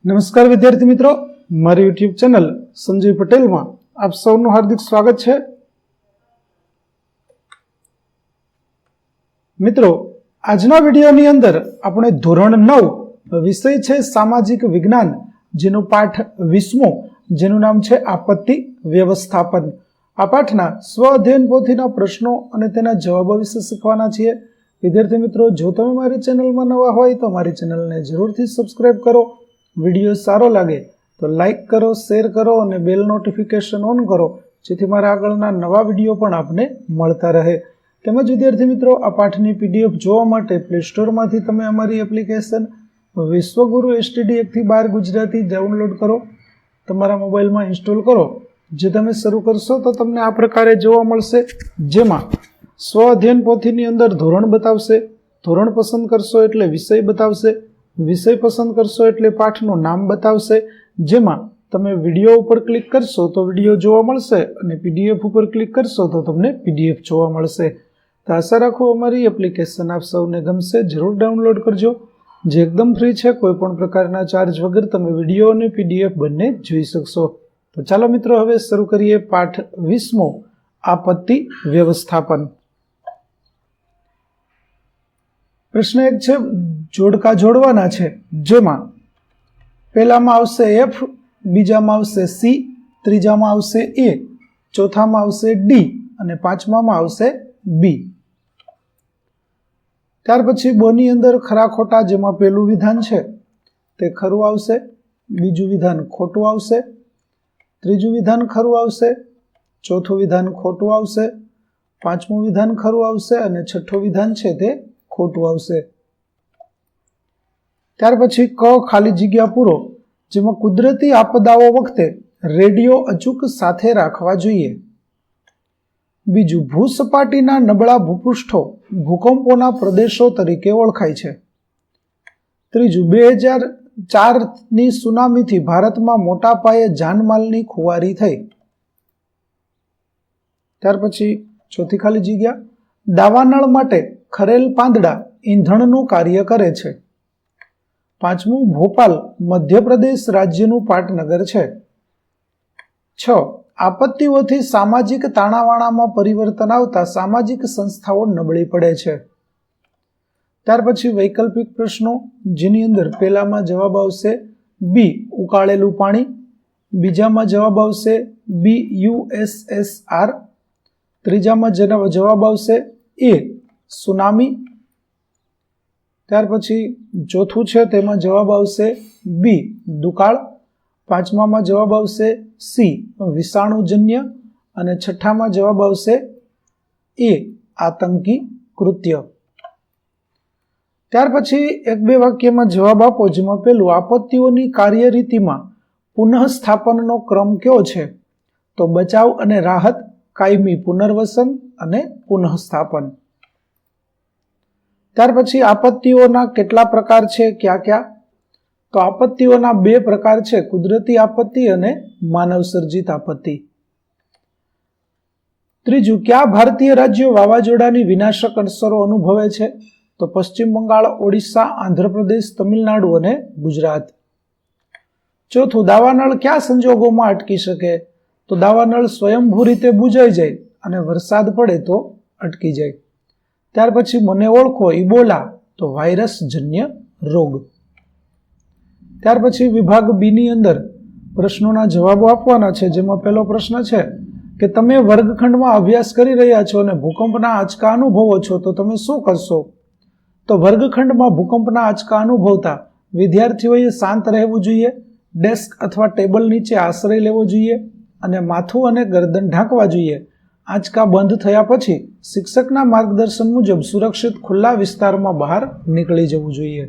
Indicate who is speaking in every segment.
Speaker 1: નમસ્કાર વિદ્યાર્થી મિત્રો, મારી યુટ્યુબ ચેનલ સંજય પટેલમાં આપ સૌનું હાર્દિક સ્વાગત છે. મિત્રો, આજના વિડીયોની અંદર આપણે ધોરણ 9 વિષય છે સામાજિક વિજ્ઞાન, જેનો પાઠ 20મો, જેનું નામ છે આપત્તિ વ્યવસ્થાપન. આ પાઠના સ્વ અધ્યયન પોથીના પ્રશ્નો અને તેના જવાબો વિશે શીખવાના છીએ. વિદ્યાર્થી મિત્રો, જો તમે મારી ચેનલમાં નવા હોય તો મારી ચેનલને જરૂરથી સબસ્ક્રાઇબ કરો. વિડીયો સારો લાગે તો લાઈક કરો, શેર કરો અને બેલ નોટિફિકેશન ઓન કરો, જેથી મારા આગળના નવા વિડીયો પણ આપને મળતા રહે. તેમજ વિદ્યાર્થી મિત્રો, આ પાઠની પીડીએફ જોવા માટે પ્લે સ્ટોરમાંથી તમે અમારી એપ્લિકેશન વિશ્વગુરુ એસટીડી 1 થી 12 ગુજરાતી ડાઉનલોડ કરો, તમારા મોબાઈલમાં ઇન્સ્ટોલ કરો. જે તમે શરૂ કરશો તો તમને આ પ્રકારે જોવા મળશે, જેમાં સ્વ અધ્યયન પોથીની અંદર ધોરણ બતાવશે, ધોરણ પસંદ કરશો એટલે વિષય બતાવશે, વિષય પસંદ કરશો એટલે પાઠનું નામ બતાવશે. જેમાં તમે વિડીયો ઉપર ક્લિક કરશો તો વિડીયો જોવા મળશે અને પીડીએફ ઉપર ક્લિક કરશો તો તમને પીડીએફ જોવા મળશે. તો આશા રાખું અમારી એપ્લિકેશન આપ સૌને ગમશે. જરૂર ડાઉનલોડ કરજો, જે એકદમ ફ્રી છે. કોઈ પણ પ્રકારના ચાર્જ વગર તમે વિડીયો અને પીડીએફ બંને જોઈ શકશો. તો ચાલો મિત્રો, હવે શરૂ કરીએ પાઠ 20મો, આપત્તિ વ્યવસ્થાપન. પ્રશ્ન 1 છે, જોડકા જોડવાના છે, જેમાં પહેલામાં આવશે F, બીજામાં આવશે C, ત્રીજામાં આવશે A, ચોથામાં આવશે D અને પાંચમામાં આવશે B. ત્યાર પછી બોની અંદર ખરા ખોટા, જેમાં પહેલું વિધાન છે તે ખરું આવશે, બીજું વિધાન ખોટું આવશે, ત્રીજું વિધાન ખરું આવશે, ચોથું વિધાન ખોટું આવશે, પાંચમું વિધાન ખરું આવશે અને છઠ્ઠું વિધાન છે તે ખોટું આવશે. ત્યાર પછી ક, ખાલી જગ્યા પૂરો, જેમાં કુદરતી આપદાઓ વખતે રેડિયો અચૂક સાથે રાખવા જોઈએ. બીજું, ભૂસપાટીના નબળા ભૂપૃષ્ઠો ભૂકંપોના પ્રદેશો તરીકે ઓળખાય છે. ત્રીજું, 2004ની સુનામીથી ભારતમાં મોટા પાયે જાનમાલની ખુવારી થઈ. ત્યાર પછી ચોથી ખાલી જગ્યા, દાવાનળ માટે ખરેલ પાંદડા ઈંધણનું કાર્ય કરે છે. પાંચમું, ભોપાલ મધ્યપ્રદેશ રાજ્યનું પાટનગર છે. 6, આપત્તિઓથી સામાજિક તાણાવાણામાં પરિવર્તન આવતા સામાજિક સંસ્થાઓ નબળી પડે છે. ત્યાર પછી વૈકલ્પિક પ્રશ્નો, જેની અંદર પહેલામાં જવાબ આવશે બી, ઉકાળેલું પાણી, બીજામાં જવાબ આવશે BUSSR, ત્રીજામાં જવાબ આવશે A, સુનામી. ત્યાર પછી ચોથું છે તેમાં જવાબ આવશે બી, દુકાળ. પાંચમામાં જવાબ આવશે સી, વિષાણુજન્ય અને છઠ્ઠામાં જવાબ આવશે એ, આતંકી કૃત્ય. ત્યાર પછી 1-2 વાક્યમાં જવાબ આપો, જેમાં પેલું, આપત્તિઓની કાર્યરીતિમાં પુનઃસ્થાપનનો ક્રમ કયો છે? તો બચાવ અને રાહત, કાયમી પુનર્વસન અને પુનઃસ્થાપન. ત્યાર પછી આપત્તિઓના કેટલા પ્રકાર છે, ક્યાં ક્યાં? તો આપત્તિઓના 2 પ્રકાર છે, કુદરતી આપત્તિ અને માનવ સર્જિત આપત્તિ. ત્રીજું, કયા ભારતીય રાજ્યો વાવાઝોડાની વિનાશક અસરો અનુભવે છે? તો પશ્ચિમ બંગાળ, ઓડિશા, આંધ્રપ્રદેશ, તમિલનાડુ અને ગુજરાત. ચોથું, દાવાનળ કયા સંજોગોમાં અટકી શકે? તો દાવાનળ સ્વયંભૂ રીતે બુજાઈ જાય અને વરસાદ પડે તો અટકી જાય. ત્યાર પછી મને ઓળખો, ઇબોલા, તો વાયરસ જન્ય રોગ. ત્યાર પછી વિભાગ બી ની અંદર પ્રશ્નોના જવાબો આપવાના છે, જેમાં પહેલો પ્રશ્ન છે કે તમે વર્ગખંડમાં અભ્યાસ કરી રહ્યા છો અને ભૂકંપના આંચકા અનુભવો છો, તો તમે શું કરશો? તો વર્ગખંડમાં ભૂકંપના આંચકા અનુભવતા વિદ્યાર્થીઓએ શાંત રહેવું જોઈએ, ડેસ્ક અથવા ટેબલ નીચે આશ્રય લેવો જોઈએ અને માથું અને ગરદન ઢાંકવા જોઈએ. આંચકા બંધ થયા પછી શિક્ષકના માર્ગદર્શન મુજબ સુરક્ષિત ખુલ્લા વિસ્તારમાં બહાર નીકળી જવું જોઈએ.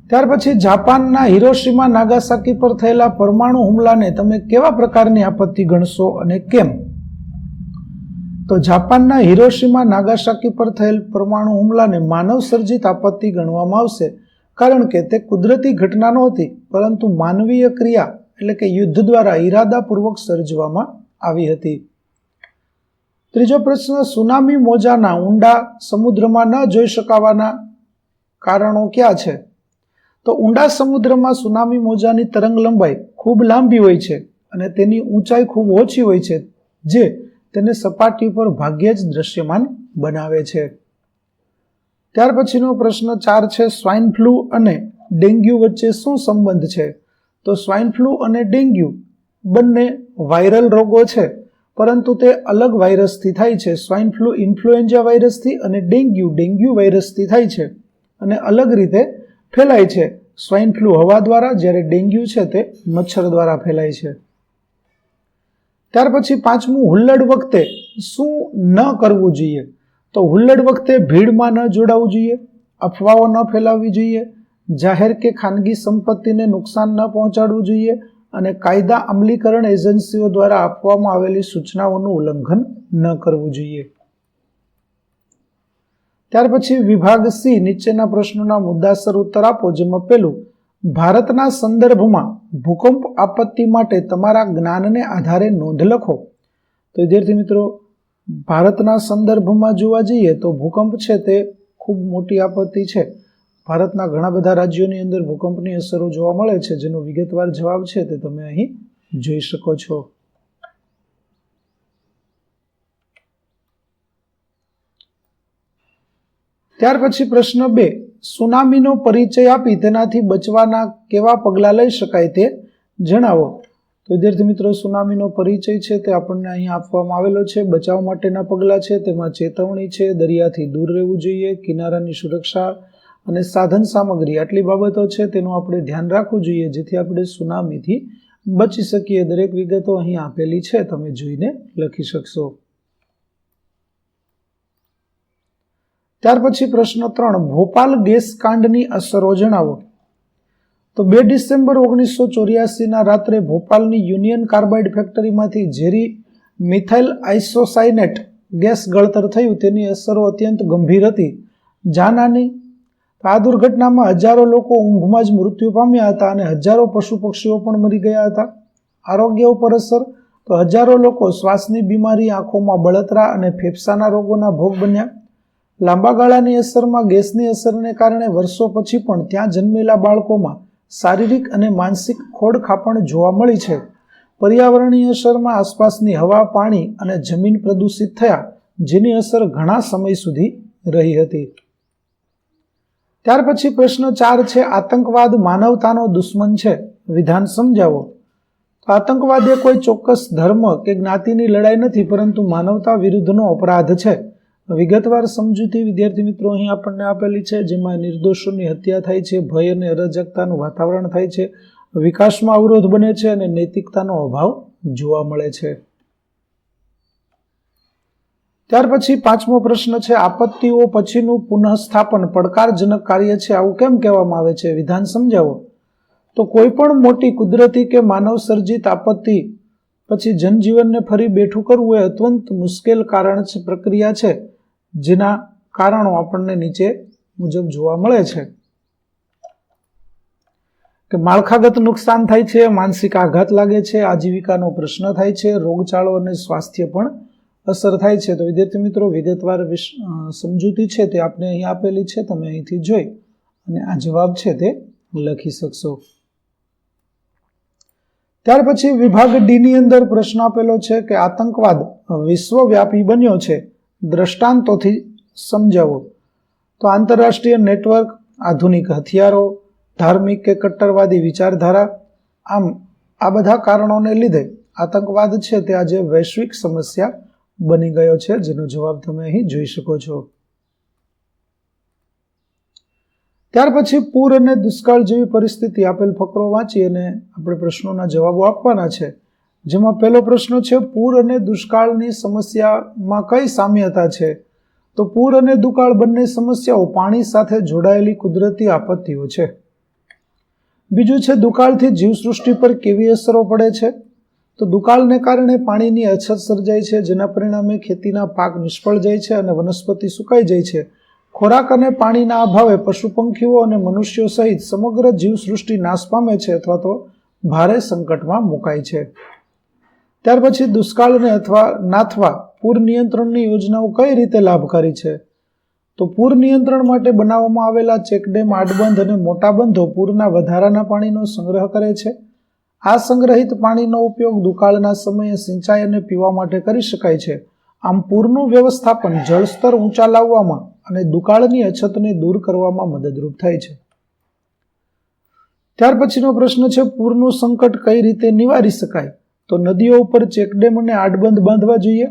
Speaker 1: ત્યાર પછી જાપાનના હિરોશીમા નાગાસાકી પર થયેલા પરમાણુ હુમલાને તમે કેવા પ્રકારની આપત્તિ ગણશો અને કેમ? તો જાપાનના હિરોશીમા નાગાસાકી પર થયેલ પરમાણુ હુમલાને માનવ સર્જિત આપત્તિ ગણવામાં આવશે, કારણ કે તે કુદરતી ઘટના નહોતી, પરંતુ માનવીય ક્રિયા એટલે કે યુદ્ધ દ્વારા ઈરાદાપૂર્વક સર્જવામાં આવી હતી. ત્રીજો પ્રશ્ન, સુનામી મોજાના ઊંડા સમુદ્રમાં ન જોઈ શકાવાના કારણો ક્યાં છે? તો ઊંડા સમુદ્રમાં સુનામી મોજાની તરંગ લંબાઈ ખૂબ લાંબી હોય છે અને તેની ઊંચાઈ ખૂબ ઓછી હોય છે, જે તેને સપાટી પર ભાગ્યે જ દ્રશ્યમાન બનાવે છે. ત્યાર પછીનો પ્રશ્ન 4 છે, સ્વાઇન ફ્લૂ અને ડેન્ગ્યુ વચ્ચે શું સંબંધ છે? તો સ્વાઇન ફ્લૂ અને ડેન્ગ્યુ બંને વાયરલ રોગો છે, પરંતુ તે અલગ વાયરસથી થાય છે. સ્વાઇન ફ્લૂ ઇન્ફ્લુએન્ઝા વાયરસથી અને ડેન્ગ્યુ વાયરસથી થાય છે અને અલગ રીતે ફેલાય છે. સ્વાઇન ફ્લૂ હવા દ્વારા, જ્યારે ડેન્ગ્યુ છે તે મચ્છર દ્વારા ફેલાય છે. ત્યાર પછી 5મું, હુલ્લડ વખતે શું ન કરવું જોઈએ? તો હુલ્લડ વખતે ભીડમાં ન જોડાવવું જોઈએ, અફવાઓ ન ફેલાવવી જોઈએ, જાહેર કે ખાનગી સંપત્તિને નુકસાન ન પહોંચાડવું જોઈએ અને કાયદા અમલીકરણ એજન્સીઓ દ્વારા આપવામાં આવેલી સૂચનાઓનું ઉલ્લંઘન ન કરવું જોઈએ. ત્યાર પછી વિભાગ સી, નીચેના પ્રશ્નોના મુદ્દાસર ઉત્તર આપો. જેમાં પહેલું, ભારતના સંદર્ભમાં ભૂકંપ આપત્તિ માટે તમારા જ્ઞાનને આધારે નોંધ લખો. તો વિદ્યાર્થી મિત્રો, ભારતના સંદર્ભમાં જોવા જઈએ તો ભૂકંપ છે તે ખૂબ મોટી આપત્તિ છે. ભારતના ઘણા બધા રાજ્યોની અંદર ભૂકંપની અસરો જોવા મળે છે, જેનો વિગતવાર જવાબ છે તે તમે અહીં જોઈ શકો છો. ત્યાર પછી પ્રશ્ન 2, સુનામીનો પરિચય આપી તેનાથી બચવાના કેવા પગલાં લઈ શકાય તે જણાવો. તો વિદ્યાર્થી મિત્રો, સુનામીનો પરિચય છે તે આપણને અહીં આપવામાં આવેલો છે. બચાવ માટેના પગલાં છે તેમાં ચેતવણી છે, દરિયાથી દૂર રહેવું જોઈએ, કિનારાની સુરક્ષા અને સાધન સામગ્રી, આટલી બાબતો છે તેનું આપણે ધ્યાન રાખવું જોઈએ, જેથી આપણે સુનામીથી બચી શકીએ. દરેક વિગતો અહીં આપેલી છે, તમે જોઈને લખી શકશો. ત્યાર પછી પ્રશ્ન 3, ભોપાલ ગેસ કાંડની અસરો જણાવો. તો 2 ડિસેમ્બર 1984ના રાત્રે ભોપાલની યુનિયન કાર્બાઇડ ફેક્ટરીમાંથી ઝેરી મિથાઇલ આઇસોસાયનેટ ગેસ ગળતર થયું. તેની અસરો અત્યંત ગંભીર હતી, જાનહાની. આ દુર્ઘટનામાં હજારો લોકો ઊંઘમાં જ મૃત્યુ પામ્યા હતા અને હજારો પશુ પક્ષીઓ પણ મરી ગયા હતા. આરોગ્ય ઉપર અસર, તો હજારો લોકો શ્વાસની બીમારી, આંખોમાં બળતરા અને ફેફસાના રોગોના ભોગ બન્યા. લાંબા ગાળાની અસરમાં ગેસની અસરને કારણે વર્ષો પછી પણ ત્યાં જન્મેલા બાળકોમાં શારીરિક અને માનસિક ખોડખાપણ જોવા મળી છે. પર્યાવરણીય અસરમાં આસપાસની હવા, પાણી અને જમીન પ્રદૂષિત થયા, જેની અસર ઘણા સમય સુધી રહી હતી. ત્યાર પછી પ્રશ્ન 4 છે, આતંકવાદ માનવતાનો દુશ્મન છે, વિધાન સમજાવો. તો આતંકવાદ એ કોઈ ચોક્કસ ધર્મ કે જ્ઞાતિની લડાઈ નથી, પરંતુ માનવતા વિરુદ્ધનો અપરાધ છે. વિગતવાર સમજૂતી વિદ્યાર્થી મિત્રો અહીં આપણને આપેલી છે, જેમાં નિર્દોષોની હત્યા થાય છે, ભય અને અરાજકતાનું વાતાવરણ થાય છે, વિકાસમાં અવરોધ બને છે અને નૈતિકતાનો અભાવ જોવા મળે છે. ત્યાર પછી 5મો પ્રશ્ન છે, આપત્તિઓ પછીનું પુનઃસ્થાપન પડકારજનક કાર્ય છે, આવું કેમ કહેવામાં આવે છે? વિધાન સમજાવો. તો કોઈ પણ મોટી કુદરતી કે માનવ સર્જિત આપત્તિ પછી જનજીવનને ફરી બેઠું કરવું એ અત્યંત મુશ્કેલ પ્રક્રિયા છે, જેના કારણો આપણને નીચે મુજબ જોવા મળે છે કે માળખાગત નુકસાન થાય છે, માનસિક આઘાત લાગે છે, આજીવિકાનો પ્રશ્ન થાય છે, રોગચાળો અને સ્વાસ્થ્ય પણ અસર થાય છે. તો વિદ્યાર્થી મિત્રો, વિગતવાર સમજૂતી છે તે આપણે અહીં આપેલી છે, તમે અહીંથી જોઈ અને આ જવાબ છે તે લખી શકશો. ત્યાર પછી વિભાગ ડી ની અંદર પ્રશ્ન આપેલો છે કે આતંકવાદ વિશ્વવ્યાપી બન્યો છે, દ્રષ્ટાંતોથી સમજાવો. તો આંતરરાષ્ટ્રીય નેટવર્ક, આધુનિક હથિયારો, ધાર્મિક કે કટ્ટરવાદી વિચારધારા, આમ આ બધા કારણોને લીધે આતંકવાદ છે તે આજે વૈશ્વિક સમસ્યા બની ગયો છે, જેનો જવાબ તમે અહીં જોઈ શકો છો. ત્યાર પછી પૂર અને દુષ્કાળ જેવી પરિસ્થિતિ, આપેલ ફકરો વાંચી અને આપણે પ્રશ્નોના જવાબો આપવાના છે. જેમાં પહેલો પ્રશ્ન છે, પૂર અને દુષ્કાળની સમસ્યામાં કઈ સામ્યતા છે? તો પૂર અને દુકાળ બંને સમસ્યાઓ પાણી સાથે જોડાયેલી કુદરતી આપત્તિઓ છે. બીજું છે, દુકાળથી જીવસૃષ્ટિ પર કેવી અસરો પડે છે? તો દુકાળને કારણે પાણીની અછત સર્જાય છે, જેના પરિણામે ખેતીના પાક નિષ્ફળ જાય છે અને વનસ્પતિ સુકાઈ જાય છે. ખોરાક અને પાણીના અભાવે પશુ પંખીઓ અને મનુષ્યો સહિત સમગ્ર જીવસૃષ્ટિ નાશ પામે છે અથવા તો ભારે સંકટમાં મુકાય છે. ત્યાર પછી દુષ્કાળને અથવા નાથવા પૂર નિયંત્રણની યોજનાઓ કઈ રીતે લાભકારી છે? તો પૂર નિયંત્રણ માટે બનાવવામાં આવેલા ચેકડેમ, આડબંધ અને મોટા બંધો પૂરના વધારાના પાણીનો સંગ્રહ કરે છે. આ સંગ્રહિત પાણીનો ઉપયોગ દુકાળના સમયે સિંચાઈ અને પીવા માટે કરી શકાય છે. આમ પૂરનું વ્યવસ્થાપન જળસ્તર ઊંચા લાવવામાં અને દુકાળની અછતને દૂર કરવામાં મદદરૂપ થાય છે. ત્યાર પછીનો પ્રશ્ન છે, પૂરનું સંકટ કઈ રીતે નિવારી શકાય? તો નદીઓ ઉપર ચેકડેમ અને આડબંધ બાંધવા જોઈએ,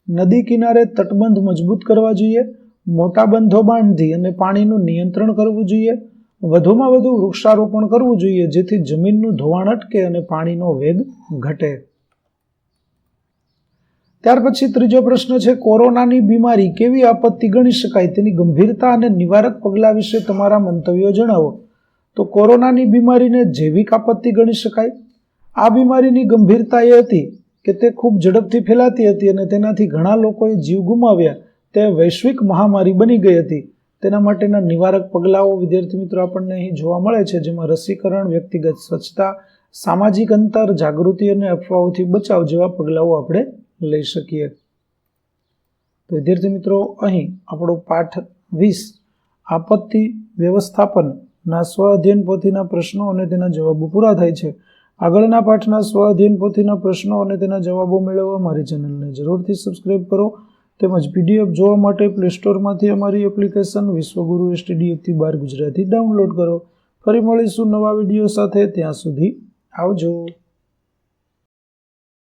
Speaker 1: નદી કિનારે તટબંધ મજબૂત કરવા જોઈએ, મોટા બંધો બાંધી અને પાણીનું નિયંત્રણ કરવું જોઈએ, વધુમાં વધુ વૃક્ષારોપણ કરવું જોઈએ જેથી જમીનનું ધોવાણ અટકે અને પાણીનો વેગ ઘટે. ત્યાર પછી ત્રીજો પ્રશ્ન છે, કોરોનાની બીમારી કેવી આપત્તિ ગણી શકાય? તેની ગંભીરતા અને નિવારક પગલાં વિશે તમારા મંતવ્યો જણાવો. તો કોરોનાની બીમારીને જૈવિક આપત્તિ ગણી શકાય. આ બીમારીની ગંભીરતા એ હતી કે તે ખૂબ ઝડપથી ફેલાતી હતી અને તેનાથી ઘણા લોકોએ જીવ ગુમાવ્યા. તે વૈશ્વિક મહામારી બની ગઈ હતી. તેના માટેના નિવારક પગલાઓ વિદ્યાર્થી મિત્રો આપણને અહીં જોવા મળે છે, જેમાં રસીકરણ, વ્યક્તિગત સ્વચ્છતા, સામાજિક અંતર, જાગૃતિ અને અફવાઓથી બચાવ જેવા પગલાઓ આપણે લઈ શકીએ. તો વિદ્યાર્થી મિત્રો અહીં આપણો પાઠ 20 આપત્તિ વ્યવસ્થાપનના સ્વ અધ્યયન પોથીના પ્રશ્નો અને તેના જવાબો પૂરા થાય છે. આગળના પાઠના સ્વ અધ્યયન પોથીના પ્રશ્નો અને તેના જવાબો મેળવવા મારી ચેનલને જરૂરથી સબસ્ક્રાઇબ કરો. તેમજ PDF જોવા માટે પ્લે સ્ટોરમાંથી અમારી એપ્લિકેશન વિશ્વગુરુ STD 1-12 ગુજરાતી ડાઉનલોડ કરો. ફરી મળીશું નવા વિડીયો સાથે. ત્યાં સુધી આવજો.